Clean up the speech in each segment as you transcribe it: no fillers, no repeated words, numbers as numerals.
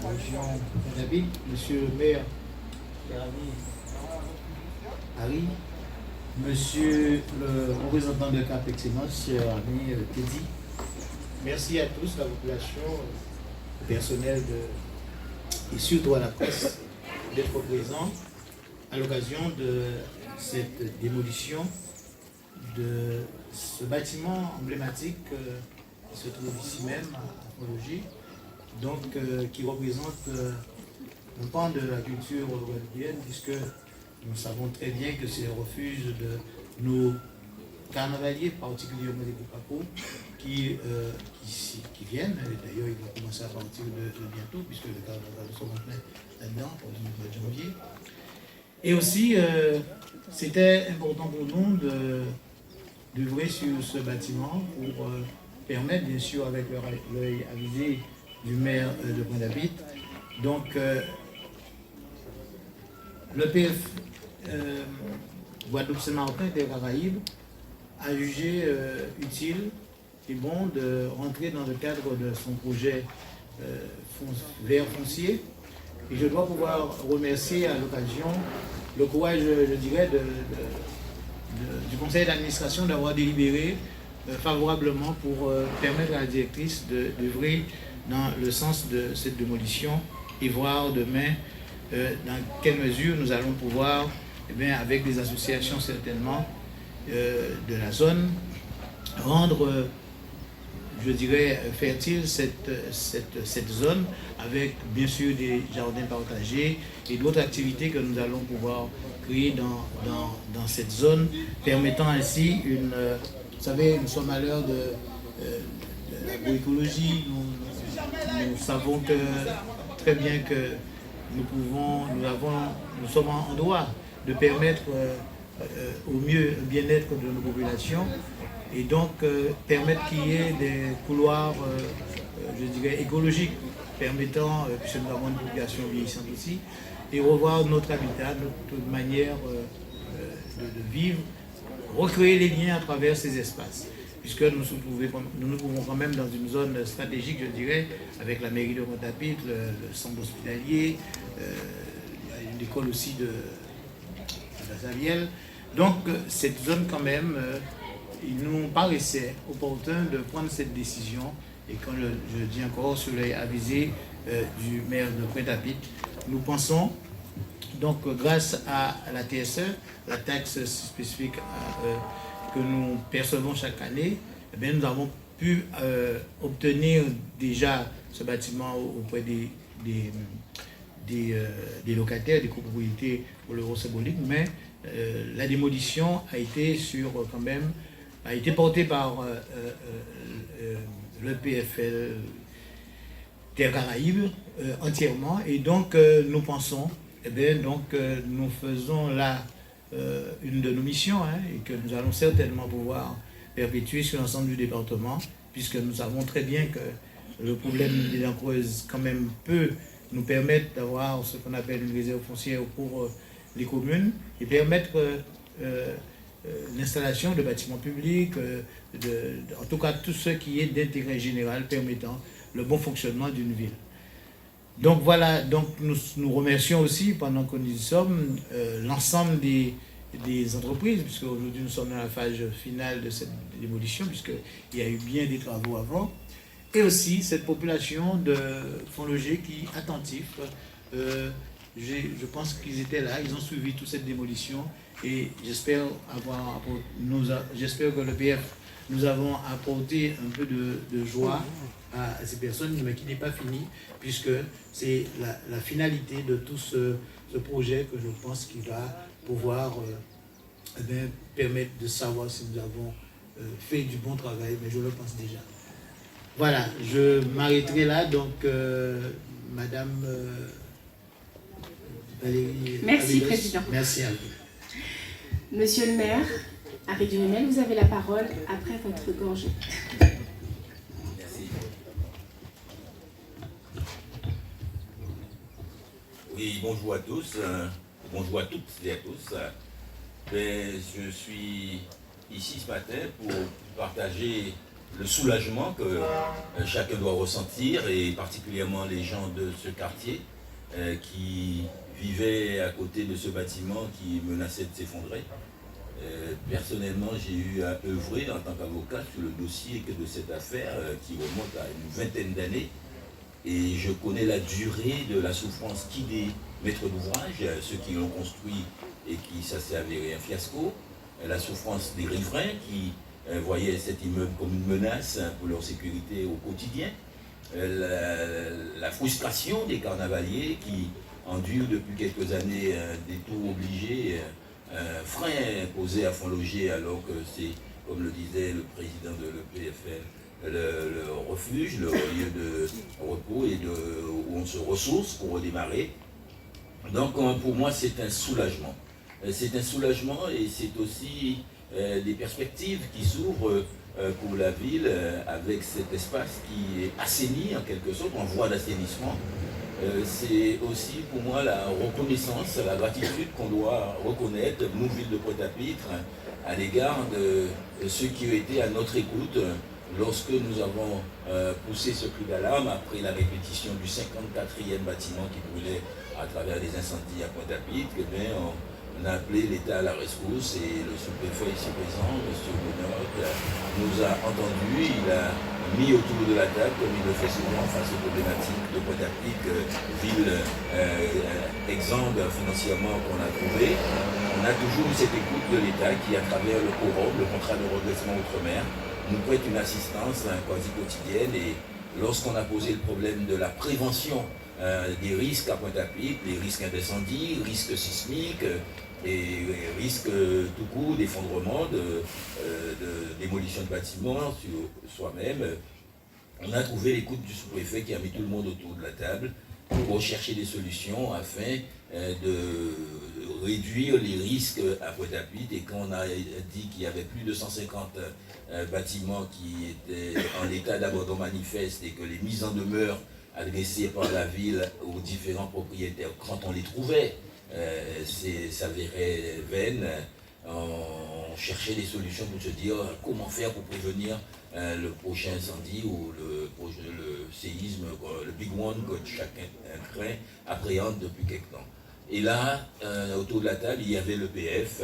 région David, monsieur le maire Harry, monsieur le représentant de Cap Excellence, cher ami Teddy. Merci à tous, la population, le personnel et surtout à la presse d'être présents à l'occasion de cette démolition de ce bâtiment emblématique qui se trouve ici même à Fonlogis, donc qui représente un pan de la culture guadeloupéenne, puisque nous savons très bien que c'est le refuge de nos carnavaliers, particulièrement des Coupapos, qui viennent. D'ailleurs, ils vont commencer à partir de bientôt, puisque le carnaval sera en plein là-dedans, pour le mois de janvier. Et aussi, c'était important pour nous d'ouvrir sur ce bâtiment pour permettre, bien sûr, avec l'œil avisé du maire de Pointe-à-Pitre. Donc, le PF Guadeloupe-Saint-Martin des Caraïbes a jugé utile et bon de rentrer dans le cadre de son projet vert foncier. Et je dois pouvoir remercier à l'occasion le courage, je dirais, du conseil d'administration d'avoir délibéré favorablement pour permettre à la directrice d'œuvrer dans le sens de cette démolition et voir demain dans quelle mesure nous allons pouvoir, avec des associations certainement de la zone, rendre, je dirais, fertile cette zone avec bien sûr des jardins partagés et d'autres activités que nous allons pouvoir créer dans cette zone, permettant ainsi vous savez, nous sommes à l'heure de l'agroécologie, nous savons très bien que nous sommes en droit de permettre au mieux le bien-être de nos populations et donc permettre qu'il y ait des couloirs, je dirais, écologiques, permettant, puisque nous avons une population vieillissante aussi, et revoir notre habitat, notre manière de vivre, recréer les liens à travers ces espaces, puisque nous nous trouvons quand même dans une zone stratégique, je dirais, avec la mairie de Pointe-à-Pitre, le centre hospitalier, l'école aussi de la Savielle. Donc cette zone quand même, il nous paraissait opportun de prendre cette décision, et quand je dis encore sur l'œil avisé du maire de Pointe-à-Pitre, nous pensons donc grâce à la TSE, la taxe spécifique que nous percevons chaque année, nous avons pu obtenir déjà ce bâtiment auprès des locataires, des copropriétés pour l'euro symbolique, mais la démolition a été portée par le PFL Terre Caraïbes entièrement, et donc nous pensons, nous faisons là une de nos missions, et que nous allons certainement pouvoir perpétuer sur l'ensemble du département, puisque nous savons très bien que le problème des dents creuses quand même peut nous permettre d'avoir ce qu'on appelle une réserve foncière pour les communes et permettre l'installation de bâtiments publics, en tout cas tout ce qui est d'intérêt général permettant le bon fonctionnement d'une ville. Donc voilà, donc nous remercions aussi, pendant que nous y sommes, l'ensemble des entreprises, puisque aujourd'hui nous sommes dans la phase finale de cette démolition, puisqu'il y a eu bien des travaux avant, et aussi cette population de Fonlogis qui est attentif. Je pense qu'ils étaient là, ils ont suivi toute cette démolition, et j'espère que le PF, nous avons apporté un peu de joie à ces personnes, mais qui n'est pas fini, puisque c'est la finalité de tout ce projet que je pense qu'il va pouvoir permettre de savoir si nous avons fait du bon travail, mais je le pense déjà. Voilà, je m'arrêterai là, donc Madame Valérie. Merci, Président. Merci à vous. Monsieur le maire, Harry Dumesnel, vous avez la parole après votre gorgée. Merci. Oui, bonjour à tous, bonjour à toutes et à tous. Je suis ici ce matin pour partager le soulagement que chacun doit ressentir, et particulièrement les gens de ce quartier qui vivaient à côté de ce bâtiment qui menaçait de s'effondrer. Personnellement, j'ai eu à œuvrer en tant qu'avocat sur le dossier de cette affaire qui remonte à une vingtaine d'années. Et je connais la durée de la souffrance qui des maîtres d'ouvrage, ceux qui l'ont construit et qui ça s'est avéré un fiasco, la souffrance des riverains qui voyaient cet immeuble comme une menace pour leur sécurité au quotidien, la frustration des carnavaliers qui endurent depuis quelques années des tours obligés, frein imposé à Fonds-Loger, alors que c'est, comme le disait le président de l'EPFL, le refuge, le lieu de repos et où on se ressource pour redémarrer. Donc pour moi c'est un soulagement. C'est un soulagement et c'est aussi des perspectives qui s'ouvrent pour la ville avec cet espace qui est assaini en quelque sorte, en voie d'assainissement. C'est aussi pour moi la reconnaissance, la gratitude qu'on doit reconnaître, nous, ville de Pointe-à-Pitre, à l'égard de ceux qui ont été à notre écoute lorsque nous avons poussé ce cri d'alarme après la répétition du 54e bâtiment qui brûlait à travers les incendies à Pointe-à-Pitre. On a appelé l'État à la rescousse et le sous-préfet ici présent, M. Benoît, nous a entendus. Il a mis autour de la table, comme il le fait souvent face aux problématiques de Pointe-à-Pitre, ville exsangue financièrement qu'on a trouvé. On a toujours eu cette écoute de l'État qui, à travers le COROB, le contrat de redressement outre-mer, nous prête une assistance quasi quotidienne. Et lorsqu'on a posé le problème de la prévention des risques à Pointe-à-Pitre, les risques d'incendie, risques sismiques et risques tout court d'effondrement, de démolition de bâtiments sur soi-même, on a trouvé l'écoute du sous-préfet qui a mis tout le monde autour de la table pour rechercher des solutions afin de réduire les risques à Pointe-à-Pitre. Et quand on a dit qu'il y avait plus de 150 bâtiments qui étaient en état d'abandon manifeste et que les mises en demeure adressées par la ville aux différents propriétaires, quand on les trouvait, s'avérait vaine. On cherchait des solutions pour se dire comment faire pour prévenir le prochain incendie ou le séisme, le big one que chacun craint, appréhende depuis quelque temps. Et là, autour de la table, il y avait l'EPF,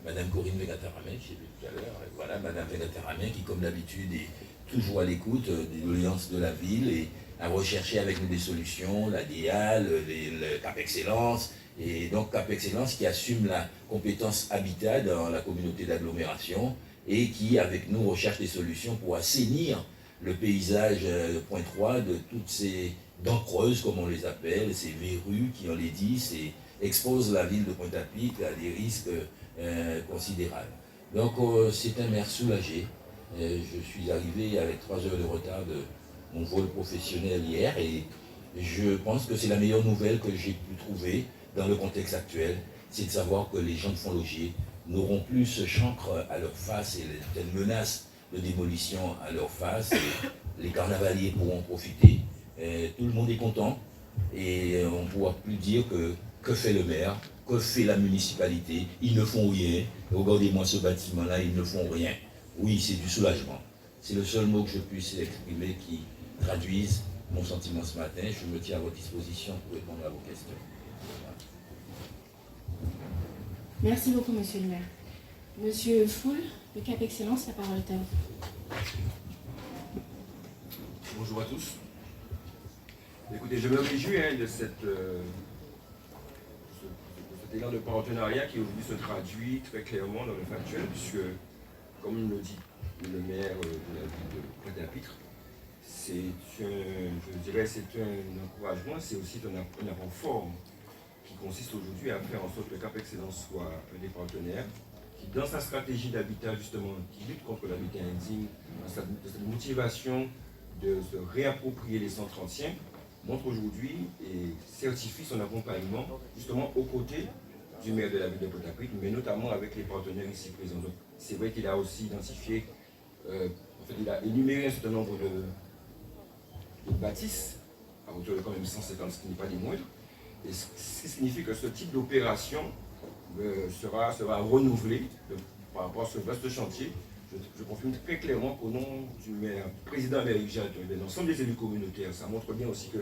Madame Corinne Vegataramen, j'ai vu tout à l'heure, voilà, Madame Vegataramen qui, comme d'habitude, est toujours à l'écoute des doléances de la ville et a recherché avec nous des solutions, la DIAL, le Cap Excellence. Et donc Cap Excellence qui assume la compétence habitat dans la communauté d'agglomération et qui, avec nous, recherche des solutions pour assainir le paysage de Pointe-Roy de toutes ces dents creuses, comme on les appelle, ces verrues qui, on les dit, exposent la ville de Pointe-à-Pitre à des risques considérables. Donc c'est un maire soulagé. Je suis arrivé avec 3 heures de retard de mon vol professionnel hier et je pense que c'est la meilleure nouvelle que j'ai pu trouver dans le contexte actuel, c'est de savoir que les gens de Fonds-Loger n'auront plus ce chancre à leur face et telle menace de démolition à leur face. Et les carnavaliers pourront profiter. Tout le monde est content et on ne pourra plus dire que fait le maire, que fait la municipalité. Ils ne font rien. Regardez-moi ce bâtiment-là, ils ne font rien. Oui, c'est du soulagement. C'est le seul mot que je puisse exprimer qui traduise mon sentiment ce matin. Je me tiens à votre disposition pour répondre à vos questions. Merci beaucoup, monsieur le maire. Monsieur Foul, de Cap Excellence, la parole est à vous. Bonjour à tous. Écoutez, je me réjouis de cet élan de partenariat qui aujourd'hui se traduit très clairement dans le factuel, puisque, comme le dit le maire de la ville de Pointe-à-Pitre, c'est un encouragement, c'est aussi un avant fort qui consiste aujourd'hui à faire en sorte que Cap Excellence soit un des partenaires qui, dans sa stratégie d'habitat, justement, qui lutte contre l'habitat indigne, dans cette motivation de se réapproprier les centres anciens, montre aujourd'hui et certifie son accompagnement, justement, aux côtés du maire de la ville de Pointe-à-Pitre, mais notamment avec les partenaires ici présents. Donc, c'est vrai qu'il a aussi identifié, il a énuméré un certain nombre de bâtisses, à hauteur de quand même 150, ce qui n'est pas des moindres. Et ce qui signifie que ce type d'opération sera renouvelé par rapport à ce vaste chantier. je confirme très clairement qu'au nom du maire, président Amérique Jadot et de l'ensemble des élus communautaires, ça montre bien aussi que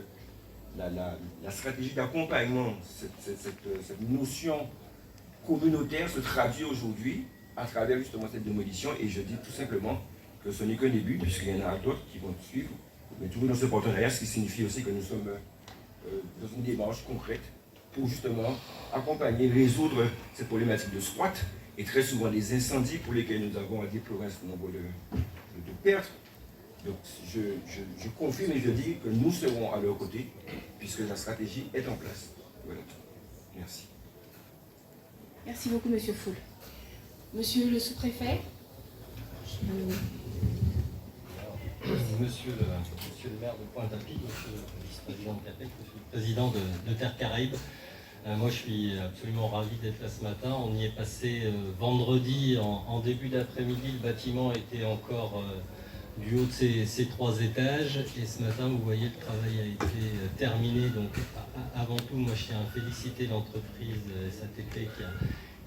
la stratégie d'accompagnement, cette notion communautaire se traduit aujourd'hui à travers justement cette démolition. Et je dis tout simplement que ce n'est qu'un début, puisqu'il y en a d'autres qui vont suivre, mais toujours dans ce partenariat, ce qui signifie aussi que nous sommes dans une démarche concrète pour justement accompagner, résoudre cette problématique de squat et très souvent des incendies pour lesquels nous avons à déplorer un certain nombre de pertes. Donc je confirme et je dis que nous serons à leur côté puisque la stratégie est en place. Voilà. Merci. Merci beaucoup, Monsieur Foul. Monsieur le sous-préfet. Monsieur le maire de Pointe-à-Pitre, monsieur le vice-président de CAPEX, monsieur le président de Terre Caraïbes. Moi, je suis absolument ravi d'être là ce matin. On y est passé vendredi en début d'après-midi. Le bâtiment était encore du haut de ses 3 étages. Et ce matin, vous voyez, le travail a été terminé. Donc, avant tout, moi, je tiens à féliciter l'entreprise SATP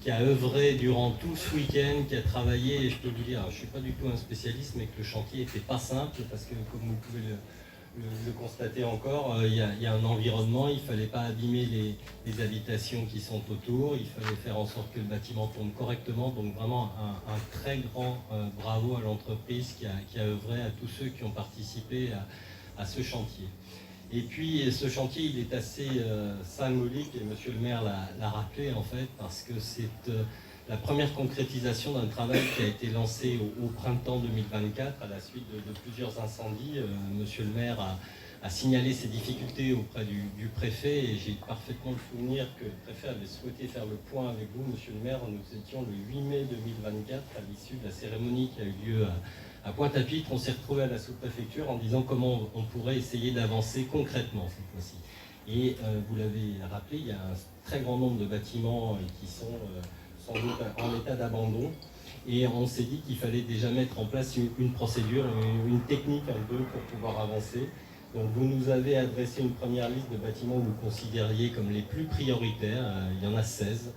qui a œuvré durant tout ce week-end, qui a travaillé. Et je peux vous dire, je ne suis pas du tout un spécialiste, mais que le chantier n'était pas simple parce que, comme vous pouvez le constater encore, il y a un environnement, il ne fallait pas abîmer les habitations qui sont autour, il fallait faire en sorte que le bâtiment tourne correctement. Donc vraiment un très grand bravo à l'entreprise qui a œuvré, à tous ceux qui ont participé à ce chantier. Et puis ce chantier, il est assez symbolique, et monsieur le maire l'a rappelé en fait, parce que c'est la première concrétisation d'un travail qui a été lancé au printemps 2024 à la suite de plusieurs incendies. Monsieur le maire a signalé ses difficultés auprès du préfet et j'ai parfaitement le souvenir que le préfet avait souhaité faire le point avec vous, monsieur le maire. Nous étions le 8 mai 2024 à l'issue de la cérémonie qui a eu lieu à Pointe-à-Pitre. On s'est retrouvé à la sous-préfecture en disant comment on pourrait essayer d'avancer concrètement cette fois-ci. Et vous l'avez rappelé, il y a un très grand nombre de bâtiments qui sont sans doute en état d'abandon. Et on s'est dit qu'il fallait déjà mettre en place une procédure, une technique un peu pour pouvoir avancer. Donc vous nous avez adressé une première liste de bâtiments que vous considériez comme les plus prioritaires. Il y en a 16.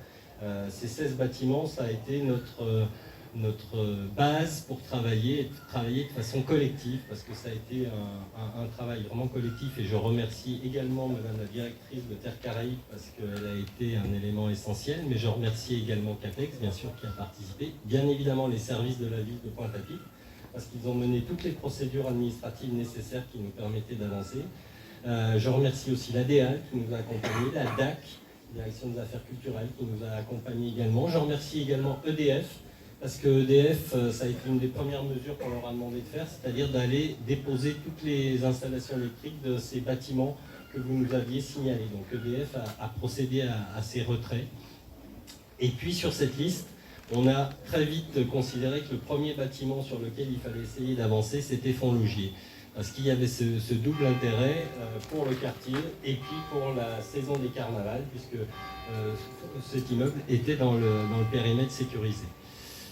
Ces 16 bâtiments, ça a été notre base pour travailler de façon collective, parce que ça a été un travail vraiment collectif. Et je remercie également Madame la directrice de Terre Caraïbes, parce qu'elle a été un élément essentiel, mais je remercie également CAPEX, bien sûr, qui a participé, bien évidemment les services de la ville de Pointe-à-Pitre, parce qu'ils ont mené toutes les procédures administratives nécessaires qui nous permettaient d'avancer. Je remercie aussi l'ADAL qui nous a accompagnés, la DAC, Direction des Affaires Culturelles, qui nous a accompagnés également. Je remercie également EDF, parce que EDF, ça a été une des premières mesures qu'on leur a demandé de faire, c'est-à-dire d'aller déposer toutes les installations électriques de ces bâtiments que vous nous aviez signalés. Donc EDF a procédé à ces retraits. Et puis sur cette liste, on a très vite considéré que le premier bâtiment sur lequel il fallait essayer d'avancer, c'était Fontlogier. Parce qu'il y avait ce double intérêt pour le quartier et puis pour la saison des carnavals, puisque cet immeuble était dans le périmètre sécurisé.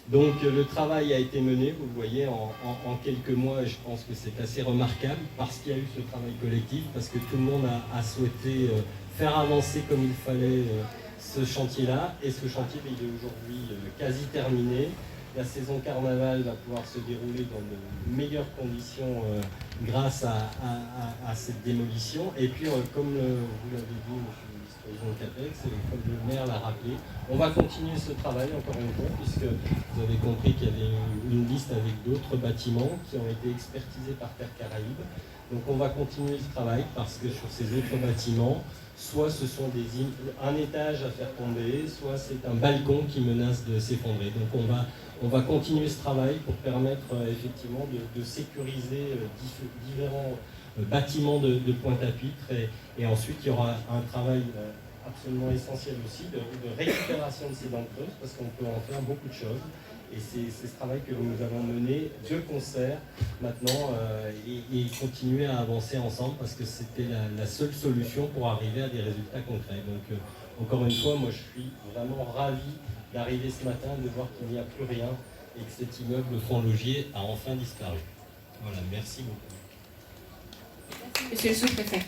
Donc le travail a été mené, vous le voyez, en quelques mois, et je pense que c'est assez remarquable parce qu'il y a eu ce travail collectif, parce que tout le monde a souhaité faire avancer comme il fallait ce chantier-là, et ce chantier il est aujourd'hui quasi terminé. La saison carnaval va pouvoir se dérouler dans de meilleures conditions grâce à cette démolition. Et puis, comme vous l'avez dit, monsieur le vice-président de CAPEX, et comme le maire l'a rappelé, on va continuer ce travail encore une fois, puisque vous avez compris qu'il y avait une liste avec d'autres bâtiments qui ont été expertisés par Terre Caraïbes. Donc on va continuer ce travail parce que sur ces autres bâtiments, soit ce sont un étage à faire tomber, soit c'est un balcon qui menace de s'effondrer. Donc on va continuer ce travail pour permettre effectivement de sécuriser différents bâtiments de Pointe-à-Pitre. Et ensuite, il y aura un travail absolument essentiel aussi de récupération de ces dents creuses, parce qu'on peut en faire beaucoup de choses. Et c'est ce travail que nous allons mener de concert maintenant et continuer à avancer ensemble, parce que c'était la seule solution pour arriver à des résultats concrets. Donc encore une fois, moi je suis vraiment ravi d'arriver ce matin, de voir qu'il n'y a plus rien et que cet immeuble Fontlogier a enfin disparu. Voilà, merci beaucoup. Merci, monsieur le sous-préfet.